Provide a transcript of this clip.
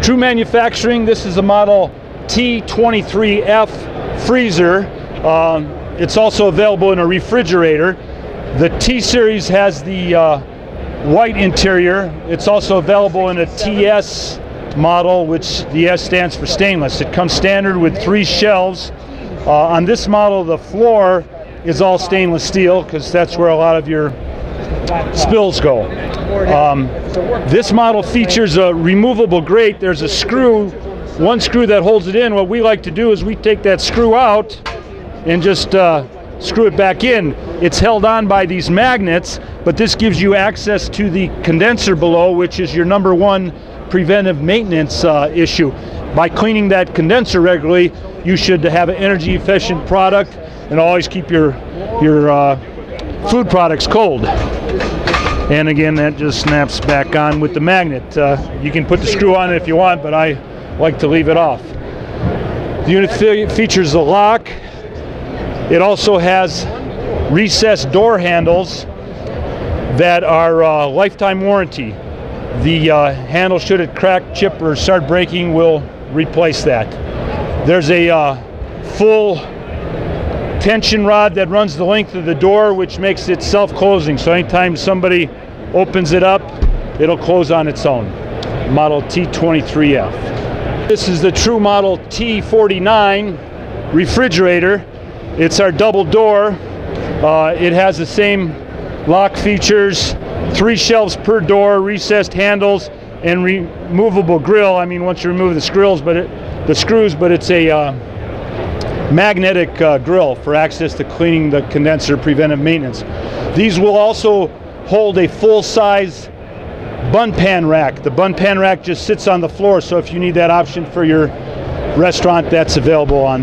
True manufacturing, this is a model T23F freezer. It's also available in a refrigerator. The T-Series has the white interior. It's also available in a TS model, which the S stands for stainless. It comes standard with 3 shelves. On this model, the floor is all stainless steel because that's where a lot of your spills go. This model features a removable grate. There's a screw, one screw that holds it in. What we like to do is we take that screw out and just screw it back in. It's held on by these magnets, but this gives you access to the condenser below, which is your #1 preventive maintenance issue. By cleaning that condenser regularly, you should have an energy efficient product and always keep your food products cold. And again, that just snaps back on with the magnet. You can put the screw on it if you want, but I like to leave it off. The unit features a lock. It also has recessed door handles that are lifetime warranty. The handle, should it crack, chip, or start breaking, will replace that. There's a full tension rod that runs the length of the door, which makes it self-closing. So anytime somebody opens it up, it'll close on its own. Model T23F. This is the true model T49 refrigerator. It's our double door. It has the same lock features, 3 shelves per door, recessed handles, and removable grill. I mean, once you remove the screws, but it's a magnetic grill for access to cleaning the condenser, preventive maintenance. These will also hold a full-size bun pan rack. The bun pan rack just sits on the floor, so if you need that option for your restaurant, that's available on